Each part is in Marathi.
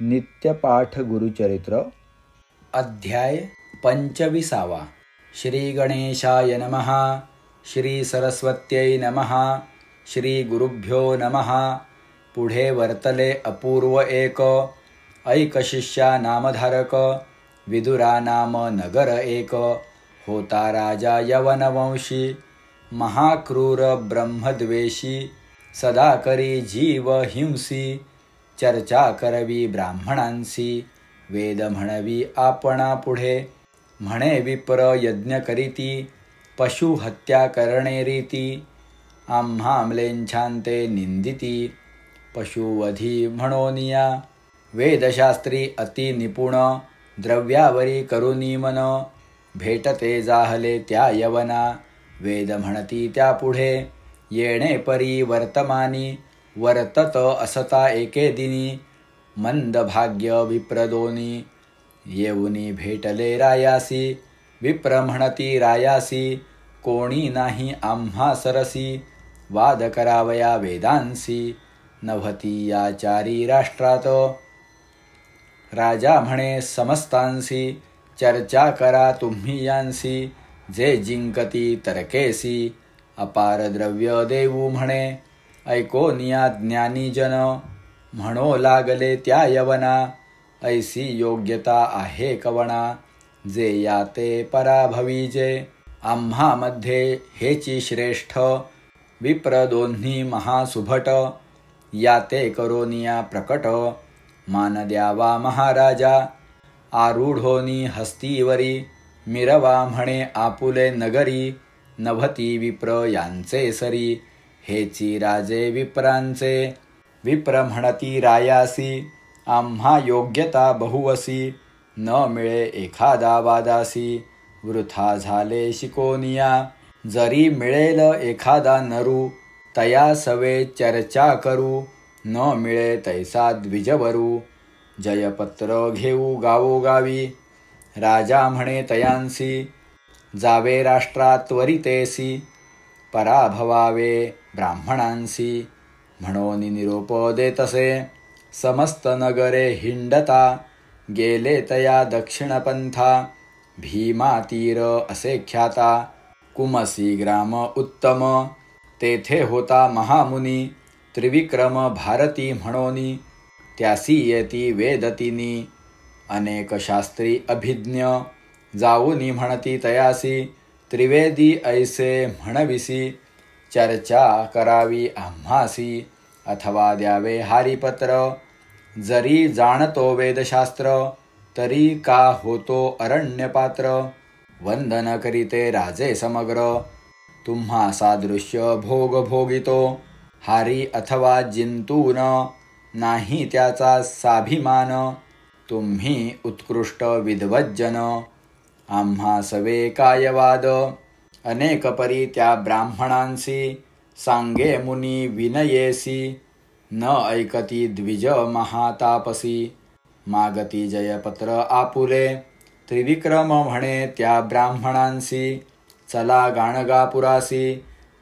नित्यपाठ गुरुचरित्र अध्याय 25. श्री गणेशाय नमः. श्री सरस्वत्यै नमः. श्री गुरुभ्यो नमः. पुढे वर्तले अपूर्व एक. ऐक शिष्या नामधारक. विदुरा नाम नगर एक. होता राजा यवनवंशी. महाक्रूर ब्रह्मद्वेषी. सदा करी जीव हिंसी. चर्चा करवी ब्राह्मणांसी. वेद म्हणवी आपणा पुढे. म्हणे विप्र यज्ञ करीती. पशु हत्या करणे रीती. आम्हा म्लेच्छांते निंदिती. पशुवधी म्हणोनिया. वेदशास्त्री अति निपुण. द्रव्यावरी करुनी मन. भेटते जाहले त्या यवना. वेद म्हणती त्या पुढे. येणे परी वर्तमानी. वर्तत असता एके दिनी. मंद भाग्य विप्रदोनी. येऊनी भेटले रायासी. विप्र म्हणती रायासी. कोणी नाही आम्हा सरसी. वाद करावया वेदांसी. नभती या चारी राष्ट्रात. राजा म्हणे समस्तांसी. चर्चा करा तुम्ही यांसी. जे जिंकती तर्केसी. अपार द्रव्य देऊ म्हणे. ऐकोनिया ज्ञानी जन. म्हणो लागले त्या यवना. ऐसी योग्यता आहे कवना. जे याते पराभवी जे. आम्हामध्ये हेची श्रेष्ठ. विप्र दोन्ही महासुभट. याते करोनिया प्रकट. मान द्यावा महाराजा. आरूढोनी हस्तीवरी. मिरवा म्हणे आपुले नगरी. नभती विप्र यांचे सरी. हेची राजे विप्रांचे. विप्र म्हणती रायासी. आम्हा योग्यता बहुवसी. न मिळे एखादा वादासी. वृथा झाले शिकोनिया. जरी मिळेल एखादा नरू. तया सवे चर्चा करू. न मिळे तैसा द्विजवरू. जयपत्र घेऊ गावोगावी. राजा म्हणे तयांसी. जावे राष्ट्रात त्वरितेसी. पराभवावे ब्राह्मणांसी. म्हणून निरोप देतसे. समस्त नगरे हिंडता. गेले तया दक्षिणपंथा. भीमा तीर असे ख्याता. कुमसी ग्राम उत्तम. तेथे होता महामुनी. त्रिविक्रम भारती म्हणोनी. त्यासी येती वेदतिनी. अनेक शास्त्री अभिज्ञ. जाऊनी म्हणती तयासी. त्रिवेदी ऐसे म्हणविसी. चर्चा करावी आम्हासी. अथवा द्यावे हारिपत्र. जरी जाणतो वेदशास्त्र. तरी का होतो अरण्यपात्र. वंदन करीते राजे समग्र. तुम्हा सादृश्य भोग भोगितो. हारी अथवा जिंतून. नाही त्याचा साभिमान. तुम्ही उत्कृष्ट विद्वज्जन. आम्हा सवे कायवाद. अनेक परी त्या ब्राह्मणांसी. सांगे मुनी विनयेसी. न ऐकती द्विज महातापसी. मागती जयपत्र आपुले. त्रिविक्रम म्हणे त्या ब्राह्मणांसी. चला गाणगापुरासी.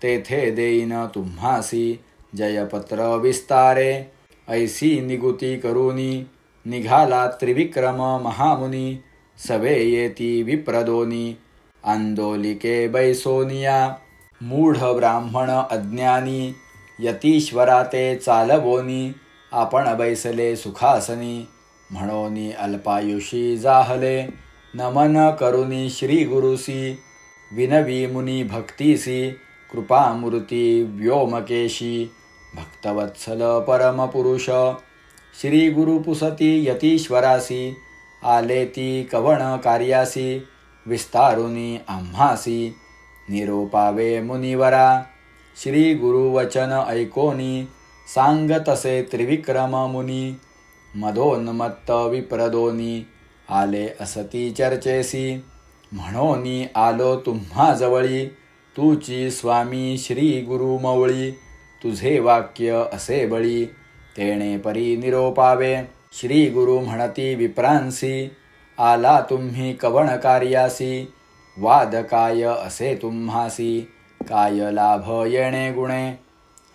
तेथे देईन तुम्हासी. जयपत्र विस्तारे. ऐसी निगुती करूनी. निघाला त्रिविक्रम महामुनी. सवे येती विप्रदोनी. आंदोलिके बैसोनिया. मूढ ब्राह्मण अज्ञानी. यतीश्वरा ते चालवोनी. आपण बैसले सुखासनी. म्हणोनी अल्पायुषी जाहले. नमन करुनी श्री गुरुसी. विनवी मुनी भक्तीसी. कृपामूर्ती व्योमकेशी. भक्तवत्सल परमपुरुष. श्री गुरुपुसती यतीश्वरासी. आलेती कवण कार्यासी. विस्तारुनी आम्हासी. निरोपावे मुनिवरा. श्री गुरुवचन ऐकोनी. सांगतसे त्रिविक्रम मुनी. मदोन्मत्त विप्रदोनी. आले असती चर्चेसी. म्हणोनी आलो तुम्हा जवळी. तुची स्वामी श्री गुरु मवळी. तुझे वाक्य असे बळी. तेणे परी निरोपावे. श्री गुरु म्हणती विप्रांसी. आला तुम्ही कवण कार्यासी. वाद काय असे तुम्हासी. काय लाभ येणे गुणे.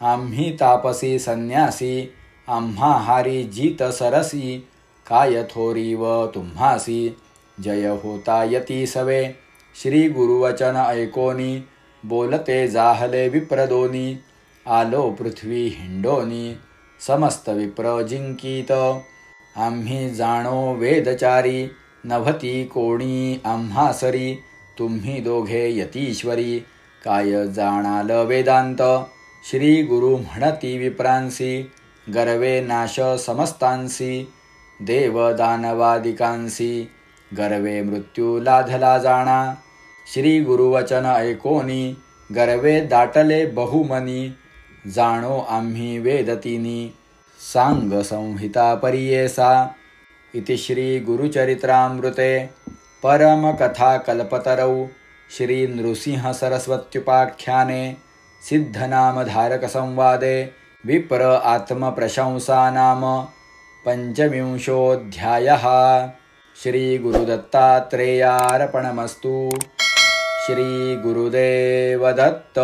आम्ही तापसी संन्यासी. आम्हा हारी जीत सरसी. काय थोरीव तुम्हासी जय होता यती सवे. श्री गुरुवचन ऐकोनी बोलते जाहले विप्रदोनी. आलो पृथ्वी हिंडोनी समस्त विप्र जिंकीत. आम्ही जाणो वेदचारी नभती कोणी आम्हासरी. तुम्ही दोघे यतीश्वरी काय जाणाल वेदांत. श्री गुरु म्हणती विप्रांसी गर्वे नाश समस्तांसी. देव दानवादिकांसी गर्वे मृत्यू लाधला जाणा. श्री गुरुवचन ऐकोनी गर्वे दाटले बहुमनी. जाणो आम्ही वेदतिनी सांग संहिता परियेसा. इति श्री गुरुचरित्रामृते परमकथा कल्पतरौ श्री नृसिंह सरस्वत्युपाख्याने सिद्धनामधारक संवादे विप्र आत्मप्रशंसा नाम पंचविंशोऽध्यायः. श्री गुरुदत्तात्रेयार्पणमस्तु. श्री गुरुदेव दत्त.